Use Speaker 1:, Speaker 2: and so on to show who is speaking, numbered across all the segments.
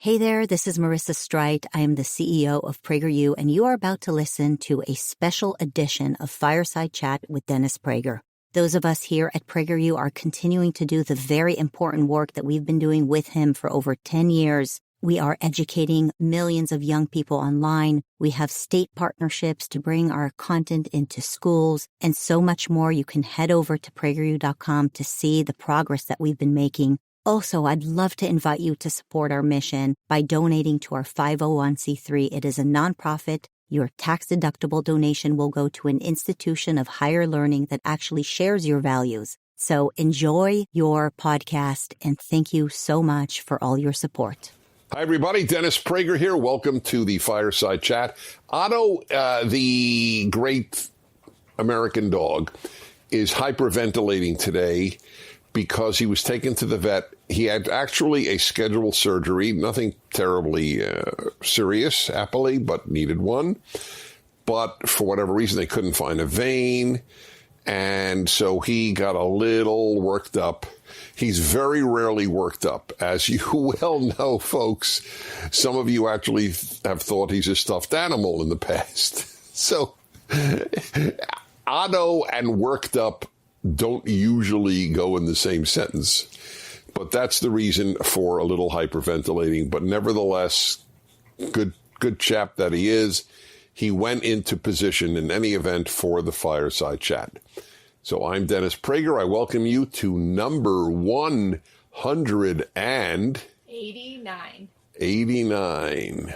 Speaker 1: Hey there, this is Marissa Streit. I am the CEO of PragerU, and you are about to listen to a special edition of Fireside Chat with Dennis Prager. Those of us here at PragerU are continuing to do the very important work that we've been doing with him for over 10 years. We are educating millions of young people online. We have state partnerships to bring our content into schools and so much more. You can head over to PragerU.com to see the progress that we've been making. Also, I'd love to invite you to support our mission by donating to our 501c3. It is a nonprofit. Your tax-deductible donation will go to an institution of higher learning that actually shares your values. So enjoy your podcast, and thank you so much for all your support.
Speaker 2: Hi, everybody. Dennis Prager here. Welcome to the Fireside Chat. Otto, the great American dog, is hyperventilating today because he was taken to the vet. He had actually a scheduled surgery, nothing terribly serious, happily, but needed one. But for whatever reason, they couldn't find a vein, and so he got a little worked up. He's very rarely worked up. As you well know, folks, some of you actually have thought he's a stuffed animal in the past. So Otto and worked up don't usually go in the same sentence. But that's the reason for a little hyperventilating. But nevertheless, good chap that he is. He went into position in any event for the Fireside Chat. So I'm Dennis Prager. I welcome you to number 189. 89.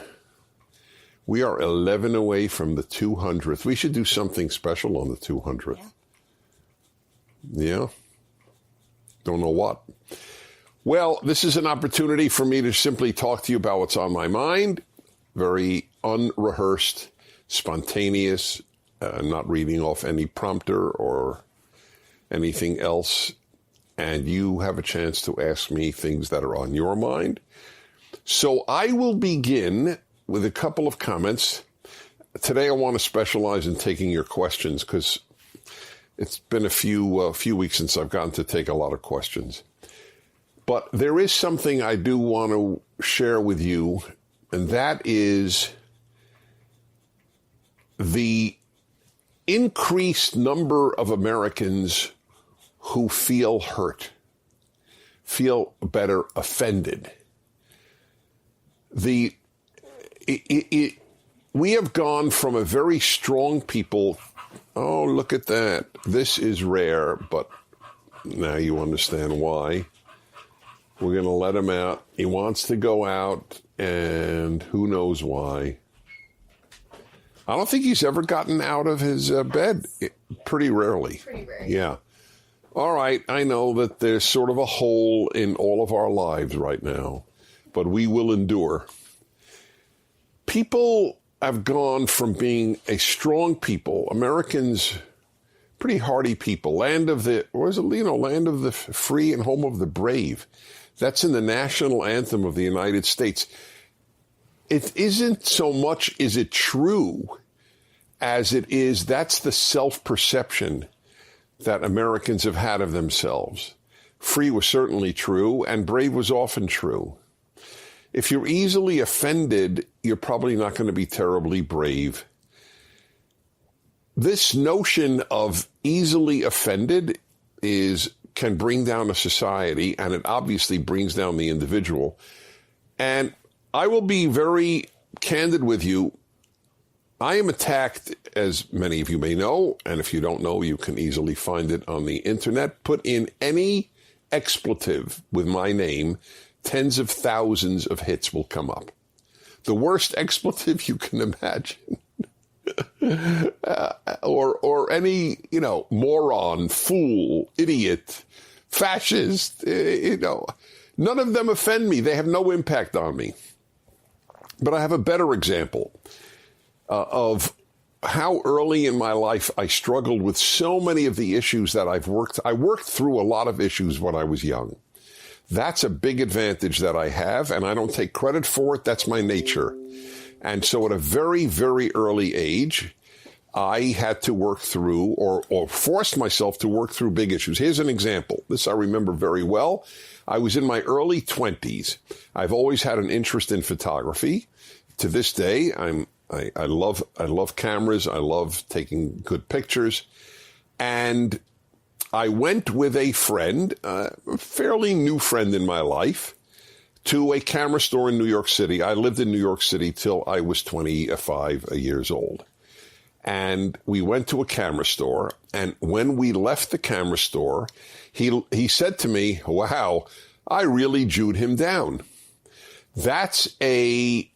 Speaker 2: We are 11 away from the 200th. We should do something special on the 200th. Yeah? Don't know what. Well, this is an opportunity for me to simply talk to you about what's on my mind. Very unrehearsed, spontaneous, not reading off any prompter or anything else. And you have a chance to ask me things that are on your mind. So I will begin with a couple of comments. Today I want to specialize in taking your questions because it's been a few weeks since I've gotten to take a lot of questions. But there is something I do want to share with you, and that is the increased number of Americans who feel hurt, feel better offended. We have gone from a very strong people. Oh, look at that. This is rare, but now you understand why. We're going to let him out. He wants to go out, and who knows why. I don't think he's ever gotten out of his bed. Pretty rarely.
Speaker 3: Pretty rare.
Speaker 2: Yeah. All right. I know that there's sort of a hole in all of our lives right now, but we will endure. People have gone from being a strong people, Americans, pretty hardy people, land of the free and home of the brave. That's in the national anthem of the United States. It isn't so much is it true as it is that's the self-perception that Americans have had of themselves. Free was certainly true, and brave was often true. If you're easily offended, you're probably not going to be terribly brave. This notion of easily offended can bring down a society, and it obviously brings down the individual. And I will be very candid with you. I am attacked, as many of you may know, and if you don't know, you can easily find it on the internet. Put in any expletive with my name, tens of thousands of hits will come up. The worst expletive you can imagine. or any, moron, fool, idiot, fascist, none of them offend me. They have no impact on me. But I have a better example of how early in my life I struggled with so many of the issues that I worked through a lot of issues when I was young. That's a big advantage that I have, and I don't take credit for it. That's my nature. And so at a very, very early age, I had to work through or forced myself to work through big issues. Here's an example. This I remember very well. I was in my early 20s. I've always had an interest in photography. To this day, I love cameras. I love taking good pictures. And I went with a friend, a fairly new friend in my life, to a camera store in New York City. I lived in New York City till I was 25 years old. And we went to a camera store, and when we left the camera store, he said to me, "Wow, I really Jewed him down." That's a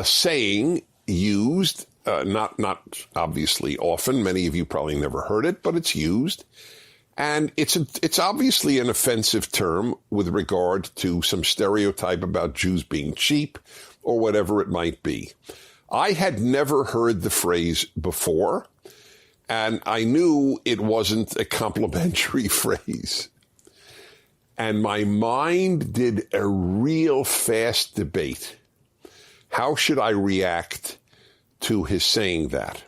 Speaker 2: saying used, not obviously often. Many of you probably never heard it, but it's used, and it's obviously an offensive term with regard to some stereotype about Jews being cheap or whatever it might be. I had never heard the phrase before, and I knew it wasn't a complimentary phrase. And my mind did a real fast debate. How should I react to his saying that?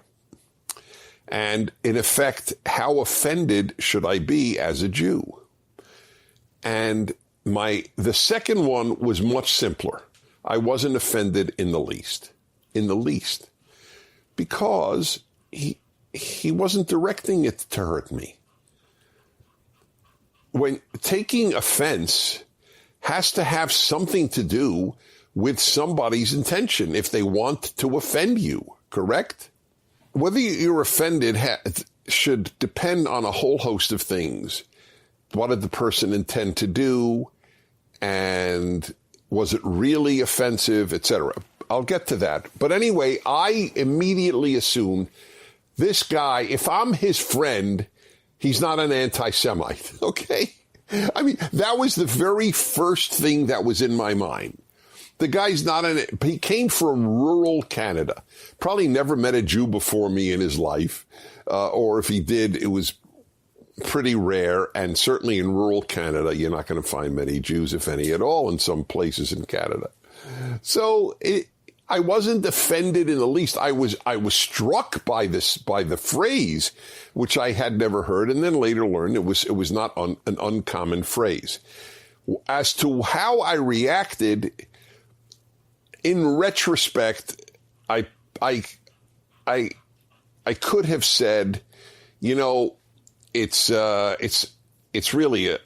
Speaker 2: And in effect, how offended should I be as a Jew? And the second one was much simpler. I wasn't offended in the least. Because he wasn't directing it to hurt me. When taking offense has to have something to do with somebody's intention if they want to offend you, correct? Whether you're offended should depend on a whole host of things. What did the person intend to do? And was it really offensive, etc.? I'll get to that. But anyway, I immediately assumed this guy, if I'm his friend, he's not an anti-Semite, okay? I mean, that was the very first thing that was in my mind. The guy's he came from rural Canada. Probably never met a Jew before me in his life. Or if he did, it was pretty rare. And certainly in rural Canada, you're not going to find many Jews, if any at all, in some places in Canada. So I wasn't offended in the least. I was struck by the phrase, which I had never heard, and then later learned it was not an uncommon phrase. As to how I reacted, in retrospect, I could have said, it's really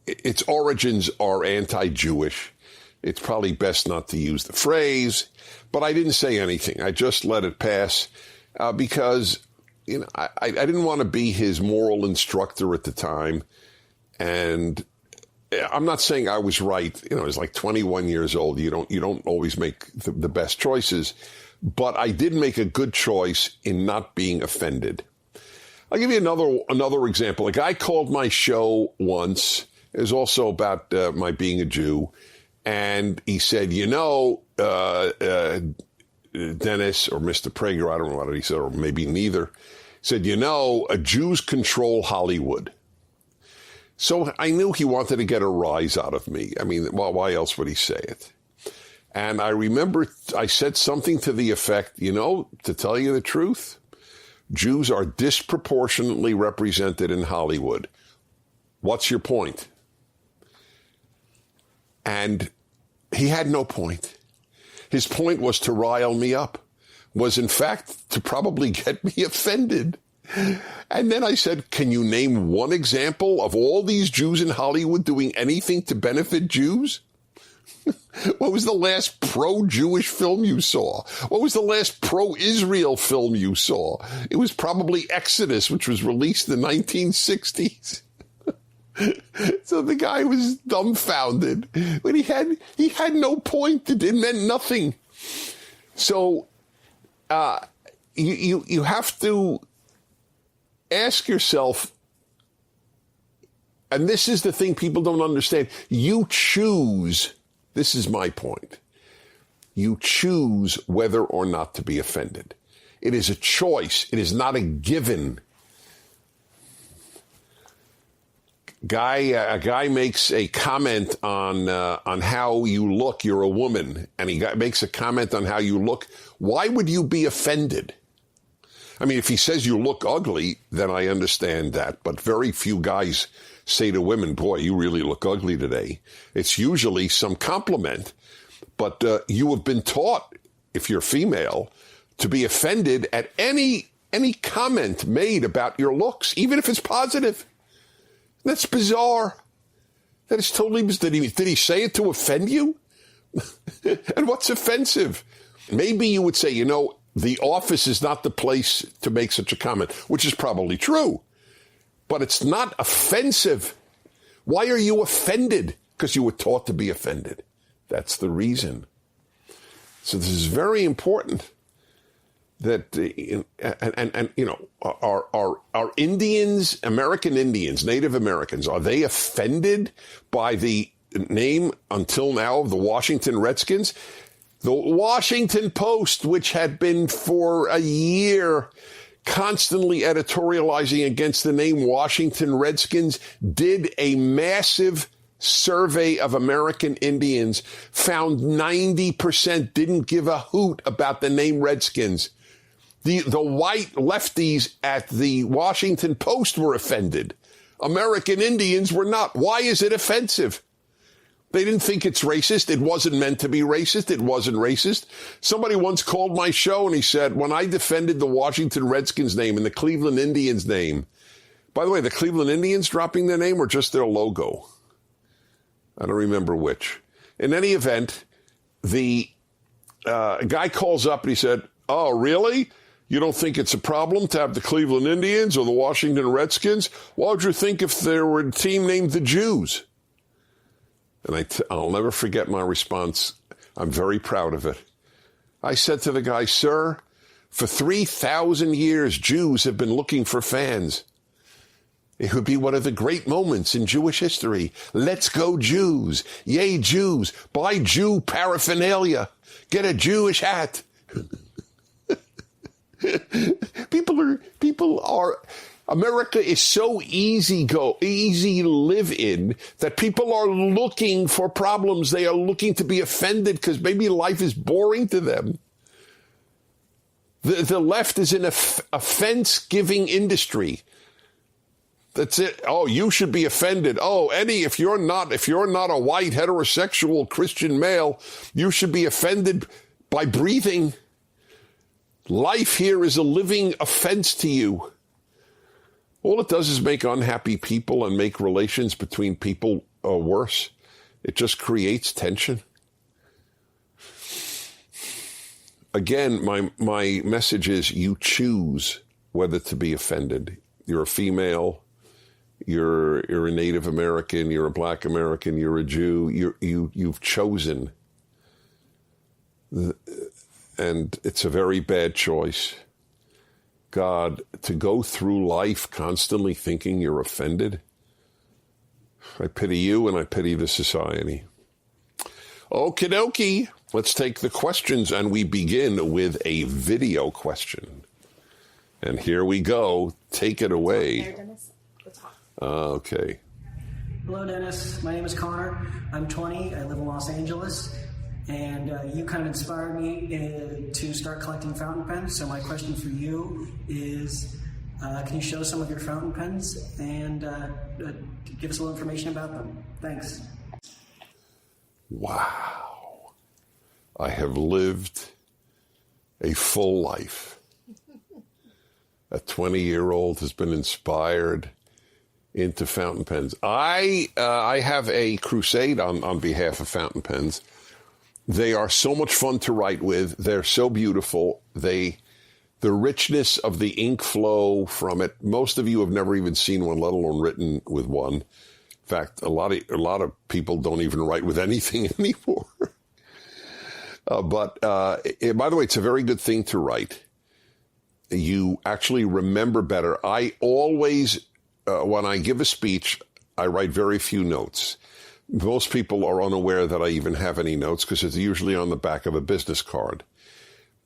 Speaker 2: its origins are anti-Jewish. It's probably best not to use the phrase, but I didn't say anything. I just let it pass because I didn't want to be his moral instructor at the time, and I'm not saying I was right. I was like 21 years old. You don't always make the best choices, but I did make a good choice in not being offended. I'll give you another example. A guy called my show once. It was also about my being a Jew. And he said, Dennis or Mr. Prager, I don't know what he said, or maybe neither, said, Jews control Hollywood. So I knew he wanted to get a rise out of me. I mean, why else would he say it? And I remember I said something to the effect, to tell you the truth, Jews are disproportionately represented in Hollywood. What's your point? And he had no point. His point was to rile me up, was in fact to probably get me offended. And then I said, can you name one example of all these Jews in Hollywood doing anything to benefit Jews? What was the last pro-Jewish film you saw? What was the last pro-Israel film you saw? It was probably Exodus, which was released in the 1960s. So the guy was dumbfounded, but he had no point. It meant nothing. So you have to ask yourself, and this is the thing people don't understand. You choose. This is my point. You choose whether or not to be offended. It is a choice. It is not a given. A guy makes a comment on how you look. You're a woman, and makes a comment on how you look. Why would you be offended? I mean, if he says you look ugly, then I understand that. But very few guys say to women, boy, you really look ugly today. It's usually some compliment. But you have been taught, if you're female, to be offended at any comment made about your looks, even if it's positive. That's bizarre. That is totally bizarre. Did he say it to offend you? And what's offensive? Maybe you would say, the office is not the place to make such a comment, which is probably true. But it's not offensive. Why are you offended? Because you were taught to be offended. That's the reason. So this is very important. That are Indians, American Indians, Native Americans, are they offended by the name until now of the Washington Redskins? The Washington Post, which had been for a year constantly editorializing against the name Washington Redskins, did a massive survey of American Indians, found 90% didn't give a hoot about the name Redskins. The white lefties at the Washington Post were offended. American Indians were not. Why is it offensive? They didn't think it's racist. It wasn't meant to be racist. It wasn't racist. Somebody once called my show and he said, when I defended the Washington Redskins name and the Cleveland Indians name, by the way, the Cleveland Indians dropping their name or just their logo? I don't remember which. In any event, the guy calls up and he said, oh, really? You don't think it's a problem to have the Cleveland Indians or the Washington Redskins? What would you think if there were a team named the Jews? And I'll never forget my response. I'm very proud of it. I said to the guy, sir, for 3,000 years, Jews have been looking for fans. It would be one of the great moments in Jewish history. Let's go Jews. Yay, Jews. Buy Jew paraphernalia. Get a Jewish hat. America is so easy to live in that people are looking for problems. They are looking to be offended because maybe life is boring to them. The left is an offense-giving industry. That's it. Oh, you should be offended. Oh, if you're not a white heterosexual Christian male, you should be offended by breathing. Life here is a living offense to you. All it does is make unhappy people and make relations between people worse. It just creates tension. Again, my message is you choose whether to be offended. You're a female, you're a Native American, you're a Black American, you're a Jew. You've chosen. And it's a very bad choice. God, to go through life constantly thinking you're offended. I pity you and I pity the society. Okie dokie. Let's take the questions, and we begin with a video question. And here we go. Take it away. Okay.
Speaker 3: Hello, Dennis. My name is Connor. I'm 20. I live in Los Angeles. And you kind of inspired me to start collecting fountain pens. So my question for you is, can you show some of your fountain pens and give us a little information about them? Thanks.
Speaker 2: Wow. I have lived a full life. A 20-year-old has been inspired into fountain pens. I have a crusade on behalf of fountain pens. They are so much fun to write with. They're so beautiful. The richness of the ink flow from it. Most of you have never even seen one, let alone written with one. In fact, a lot of people don't even write with anything anymore. But by the way, it's a very good thing to write. You actually remember better. I always, when I give a speech, I write very few notes. Most people are unaware that I even have any notes because it's usually on the back of a business card.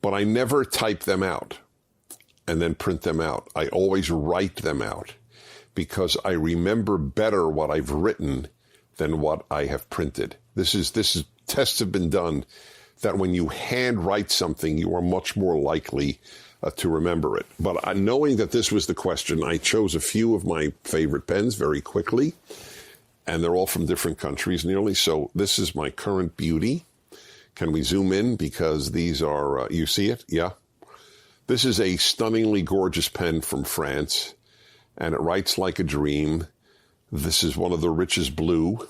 Speaker 2: But I never type them out and then print them out. I always write them out because I remember better what I've written than what I have printed. Tests have been done that when you handwrite something, you are much more likely to remember it. But knowing that this was the question, I chose a few of my favorite pens very quickly, and they're all from different countries nearly. So this is my current beauty. Can we zoom in? Because these are, you see it? Yeah. This is a stunningly gorgeous pen from France, and it writes like a dream. This is one of the richest blue.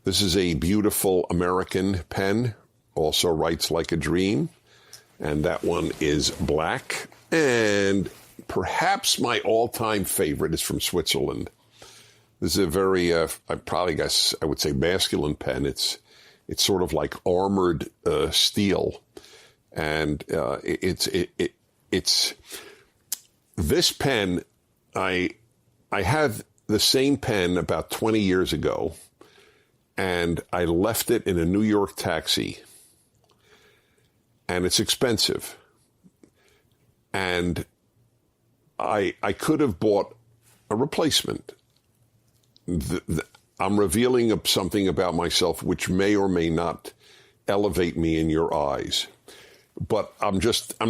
Speaker 2: This is a beautiful American pen, also writes like a dream. And that one is black. And perhaps my all-time favorite is from Switzerland. This is a very, I would say masculine pen. It's sort of like armored steel. And it's this pen, I had the same pen about 20 years ago, and I left it in a New York taxi. And it's expensive. And I could have bought a replacement. I'm revealing something about myself which may or may not elevate me in your eyes. But I'm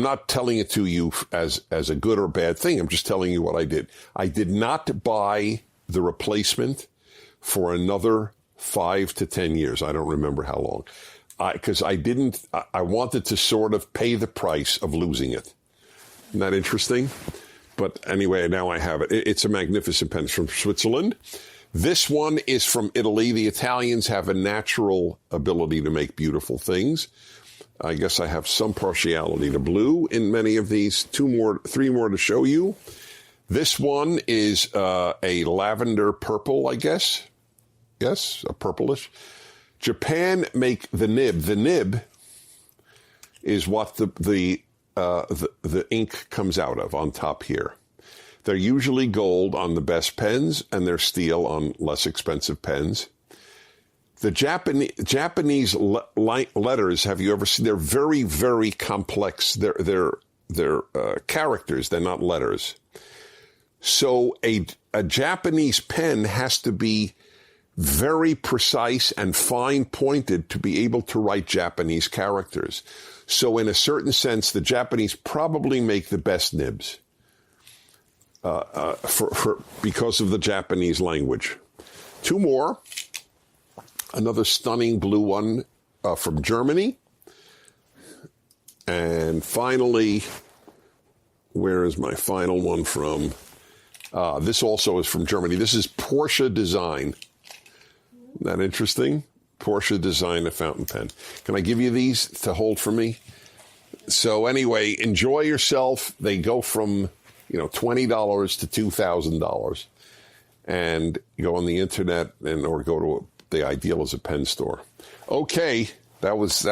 Speaker 2: not telling it to you as a good or bad thing. I'm just telling you what I did. I did not buy the replacement for another 5 to 10 years. I don't remember how long. Because I wanted to sort of pay the price of losing it. Isn't that interesting? But anyway, now I have it. It's a magnificent pen. It's from Switzerland. This one is from Italy. The Italians have a natural ability to make beautiful things. I guess I have some partiality to blue in many of these. 3 more to show you. This one is a lavender purple, I guess. Yes, a purplish. Japan make the nib. The nib is what the ink comes out of on top here. They're usually gold on the best pens, and they're steel on less expensive pens. The Japanese letters, have you ever seen? They're very, very complex. They're characters. They're not letters. So a Japanese pen has to be very precise and fine-pointed to be able to write Japanese characters. So in a certain sense, the Japanese probably make the best nibs because of the Japanese language. 2 more. Another stunning blue one from Germany. And finally, where is my final one from? This also is from Germany. This is Porsche Design. Isn't that interesting? Porsche Design, a fountain pen. Can I give you these to hold for me? So anyway, enjoy yourself. They go from, $20 to $2,000. And go on the internet or go to the Ideal as a pen store. Okay, that was.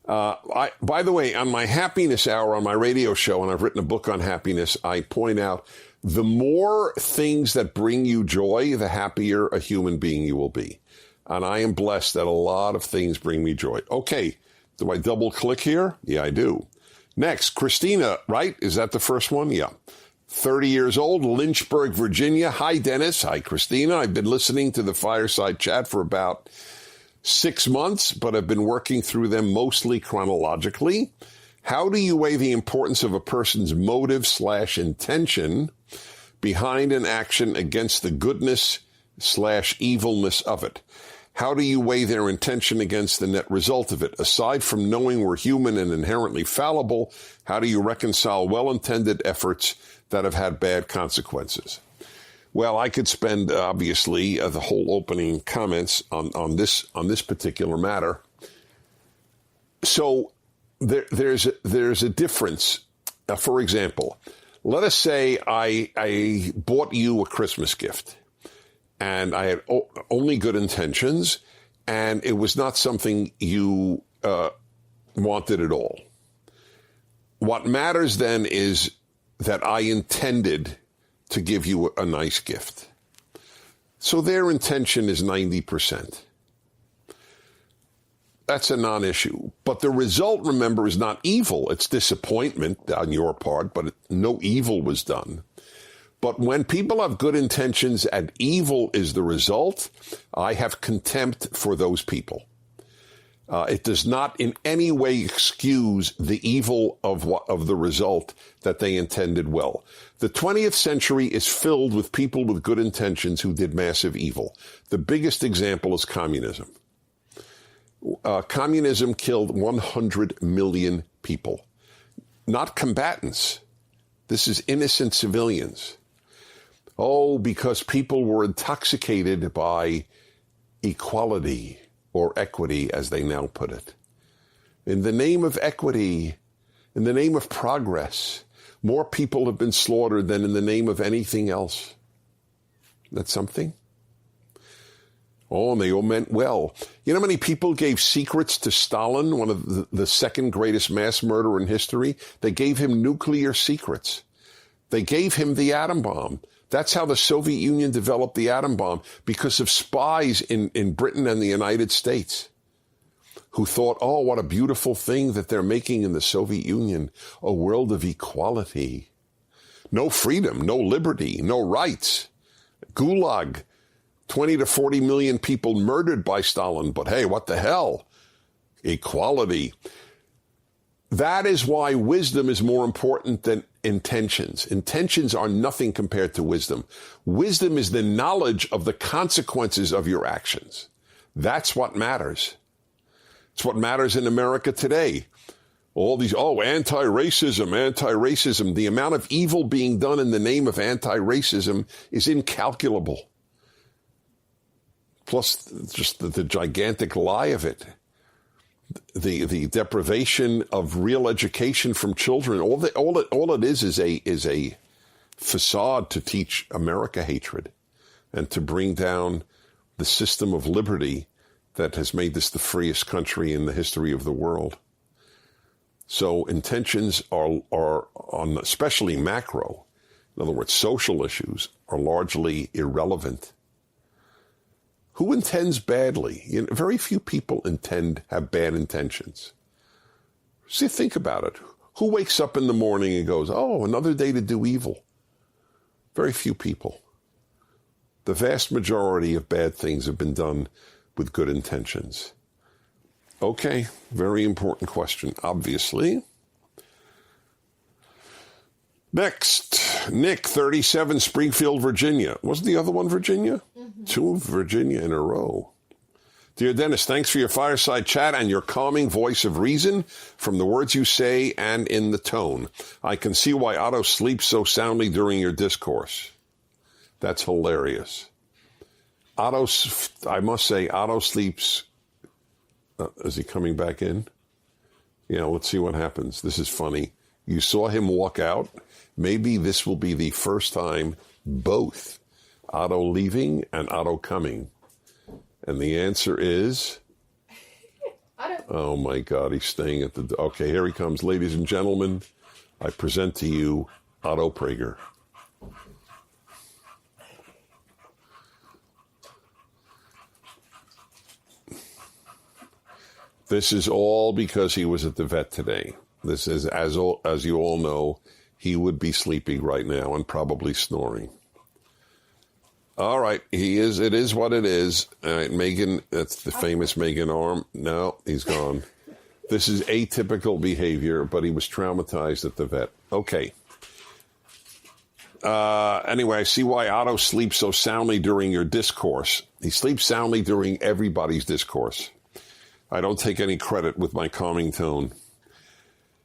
Speaker 2: By the way, on my happiness hour on my radio show, and I've written a book on happiness, I point out the more things that bring you joy, the happier a human being you will be. And I am blessed that a lot of things bring me joy. Okay, do I double click here? Yeah, I do. Next, Christina, right? Is that the first one? Yeah. 30 years old, Lynchburg, Virginia. Hi, Dennis. Hi, Christina. I've been listening to the Fireside Chat for about 6 months, but I've been working through them mostly chronologically. How do you weigh the importance of a person's motive/intention behind an action against the goodness/evilness of it? How do you weigh their intention against the net result of it? Aside from knowing we're human and inherently fallible, how do you reconcile well-intended efforts that have had bad consequences? Well, I could spend, obviously, the whole opening comments on this particular matter. So there's a difference. For example, let us say I bought you a Christmas gift, and I had only good intentions, and it was not something you wanted at all. What matters then is that I intended to give you a nice gift. So their intention is 90%. That's a non-issue. But the result, remember, is not evil. It's disappointment on your part, but no evil was done. But when people have good intentions and evil is the result, I have contempt for those people. It does not in any way excuse the evil of the result that they intended well. The 20th century is filled with people with good intentions who did massive evil. The biggest example is communism. Communism killed 100 million people. Not combatants. This is innocent civilians. Oh, because people were intoxicated by equality or equity, as they now put it. In the name of equity, in the name of progress, more people have been slaughtered than in the name of anything else. That's something. Oh, and they all meant well. You know how many people gave secrets to Stalin, one of the second greatest mass murderer in history? They gave him nuclear secrets. They gave him the atom bomb. That's how the Soviet Union developed the atom bomb, because of spies in Britain and the United States who thought, oh, what a beautiful thing that they're making in the Soviet Union, a world of equality. No freedom, no liberty, no rights. Gulag, 20 to 40 million people murdered by Stalin, but hey, what the hell? Equality. That is why wisdom is more important than intentions. Intentions are nothing compared to wisdom. Wisdom is the knowledge of the consequences of your actions. That's what matters. It's what matters in America today. All these, anti-racism. The amount of evil being done in the name of anti-racism is incalculable. Plus, just the gigantic lie of it. The deprivation of real education from children. All it is a facade to teach America hatred and to bring down the system of liberty that has made this the freest country in the history of the world. So intentions are on, especially macro, in other words, social issues, are largely irrelevant. Who intends badly? Very few people have bad intentions. See, think about it. Who wakes up in the morning and goes, oh, another day to do evil? Very few people. The vast majority of bad things have been done with good intentions. Okay, very important question, obviously. Next, Nick, 37, Springfield, Virginia. Wasn't the other one Virginia? Mm-hmm. 2 Virginia in a row. Dear Dennis, thanks for your fireside chat and your calming voice of reason from the words you say and in the tone. I can see why Otto sleeps so soundly during your discourse. That's hilarious. I must say, Otto sleeps. Is he coming back in? Yeah, let's see what happens. This is funny. You saw him walk out. Maybe this will be the first time both Otto leaving and Otto coming. And the answer is, oh my God, he's staying at the, okay, here he comes. Ladies and gentlemen, I present to you Otto Prager. This is all because he was at the vet today. This is, as you all know, he would be sleeping right now and probably snoring. All right, he is. It is what it is. All right, Megan, that's the famous Megan Arm. No, he's gone. This is atypical behavior, but he was traumatized at the vet. Okay. Anyway, I see why Otto sleeps so soundly during your discourse. He sleeps soundly during everybody's discourse. I don't take any credit with my calming tone.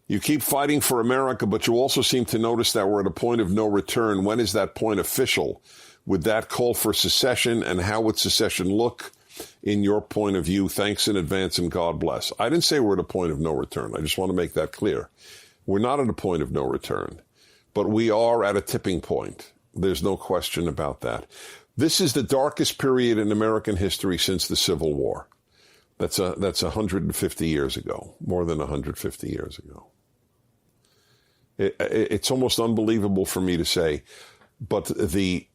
Speaker 2: You keep fighting for America, but you also seem to notice that we're at a point of no return. When is that point official? Would that call for secession, and how would secession look in your point of view? Thanks in advance, and God bless. I didn't say we're at a point of no return. I just want to make that clear. We're not at a point of no return, but we are at a tipping point. There's no question about that. This is the darkest period in American history since the Civil War. That's 150 years ago, more than 150 years ago. It's almost unbelievable for me to say, but the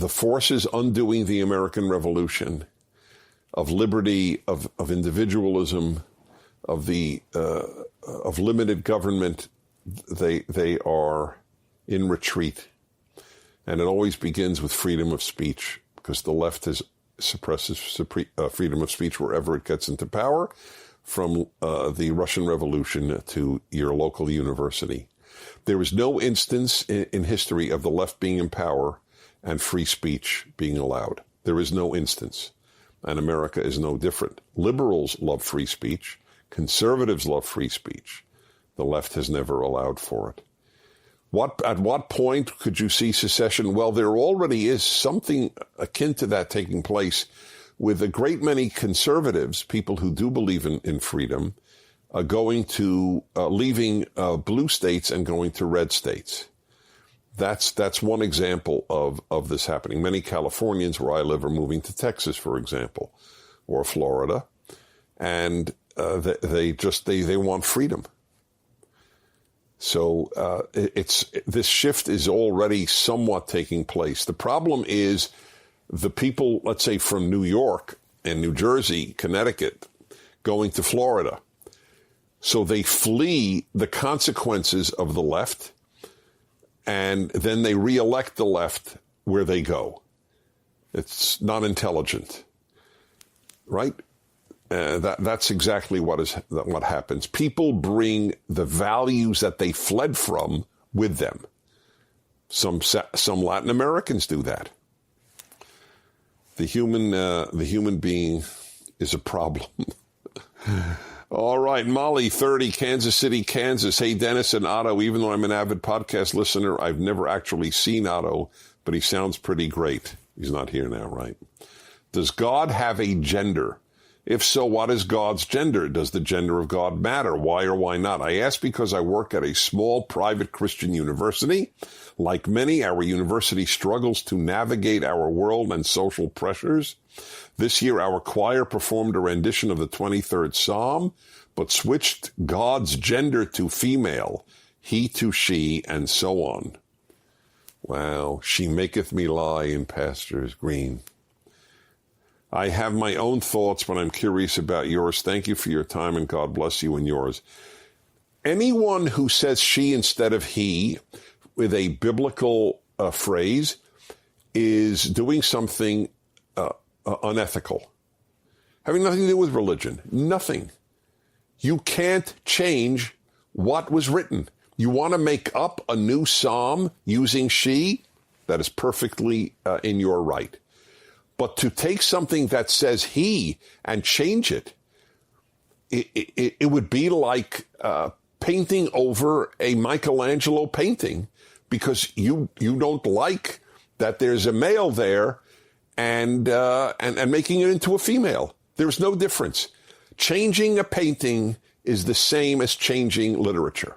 Speaker 2: forces undoing the American Revolution, of liberty, of individualism, of limited government, they are in retreat. And it always begins with freedom of speech, because the left suppresses freedom of speech wherever it gets into power, from the Russian Revolution to your local university. There is no instance in history of the left being in power and free speech being allowed. There is no instance. And America is no different. Liberals love free speech. Conservatives love free speech. The left has never allowed for it. At what point could you see secession? Well, there already is something akin to that taking place with a great many conservatives, people who do believe in freedom, leaving blue states and going to red states. That's one example of this happening. Many Californians where I live are moving to Texas, for example, or Florida, and they want freedom. So this shift is already somewhat taking place. The problem is the people, let's say from New York and New Jersey, Connecticut, going to Florida. So they flee the consequences of the left, and then they re-elect the left where they go. It's not intelligent, right? That's exactly what happens. People bring the values that they fled from with them. Some Latin Americans do that. The human being is a problem. All right, Molly, 30, Kansas City, Kansas. Hey, Dennis and Otto, even though I'm an avid podcast listener, I've never actually seen Otto, but he sounds pretty great. He's not here now, right? Does God have a gender? If so, what is God's gender? Does the gender of God matter? Why or why not? I ask because I work at a small private Christian university. Like many, our university struggles to navigate our world and social pressures. This year, our choir performed a rendition of the 23rd Psalm, but switched God's gender to female, he to she, and so on. Wow, she maketh me lie in pastures green. I have my own thoughts, but I'm curious about yours. Thank you for your time, and God bless you and yours. Anyone who says she instead of he with a biblical phrase is doing something unethical, having nothing to do with religion. Nothing. You can't change what was written. You want to make up a new psalm using she? That is perfectly in your right. But to take something that says he and change it, it would be like painting over a Michelangelo painting because you don't like that there's a male there and making it into a female. There's no difference. Changing a painting is the same as changing literature.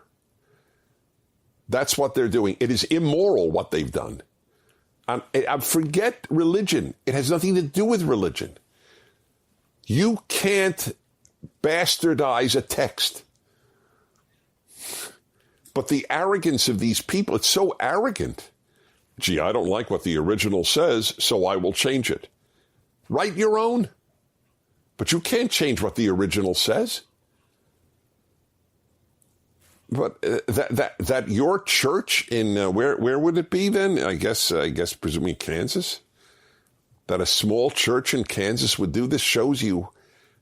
Speaker 2: That's what they're doing. It is immoral what they've done. Forget religion. It has nothing to do with religion. You can't bastardize a text. But the arrogance of these people, it's so arrogant. Gee, I don't like what the original says, so I will change it. Write your own. But you can't change what the original says. But that your church in where would it be then? I guess presumably Kansas. That a small church in Kansas would do this shows you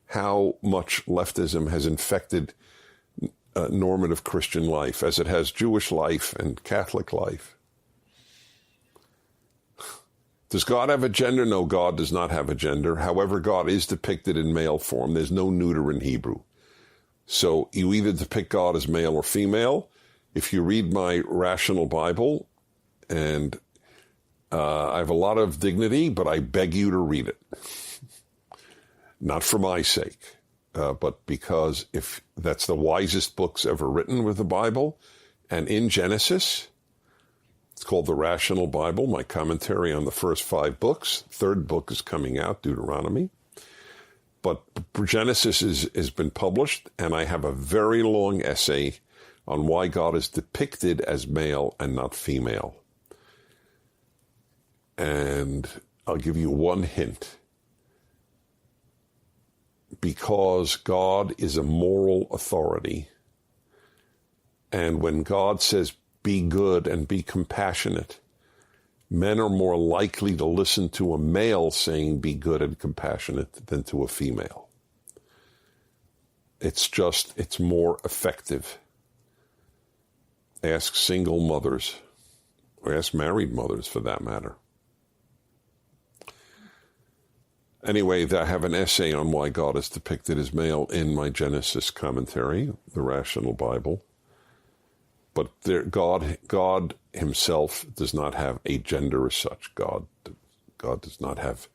Speaker 2: how much leftism has infected normative Christian life, as it has Jewish life and Catholic life. Does God have a gender? No, God does not have a gender. However, God is depicted in male form. There's no neuter in Hebrew. So you either depict God as male or female. If you read my Rational Bible, and I have a lot of dignity, but I beg you to read it. Not for my sake, but because if that's the wisest books ever written with the Bible. And in Genesis, it's called the Rational Bible, my commentary on the first 5 books. Third book is coming out, Deuteronomy. But Genesis has been published, and I have a very long essay on why God is depicted as male and not female. And I'll give you one hint. Because God is a moral authority, and when God says, be good and be compassionate, Men are more likely to listen to a male saying be good and compassionate than to a female. It's more effective. Ask single mothers, or ask married mothers for that matter. Anyway, I have an essay on why God is depicted as male in my Genesis commentary, the Rational Bible. But God himself does not have a gender as such. God does not have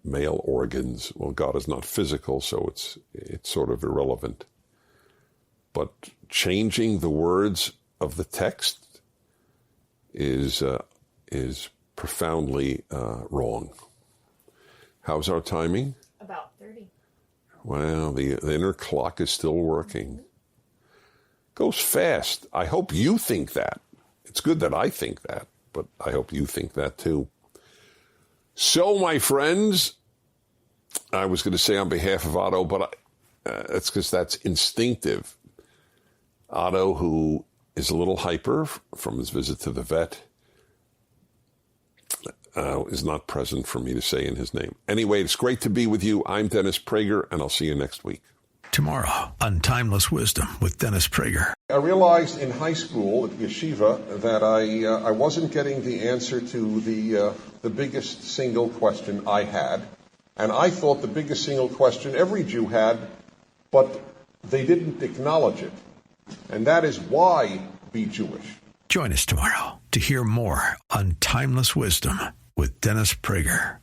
Speaker 2: male organs. Well, God is not physical, so it's sort of irrelevant. But changing the words of the text is profoundly wrong. How's our timing?
Speaker 4: About 30.
Speaker 2: Wow, the inner clock is still working. Goes fast. I hope you think that. It's good that I think that, but I hope you think that too. So, my friends, I was going to say on behalf of Otto, but it's because that's instinctive. Otto, who is a little hyper from his visit to the vet, is not present for me to say in his name. Anyway, it's great to be with you. I'm Dennis Prager, and I'll see you next week.
Speaker 5: Tomorrow on Timeless Wisdom with Dennis Prager.
Speaker 2: I realized in high school at yeshiva that I wasn't getting the answer to the biggest single question I had. And I thought the biggest single question every Jew had, but they didn't acknowledge it. And that is, why be Jewish?
Speaker 5: Join us tomorrow to hear more on Timeless Wisdom with Dennis Prager.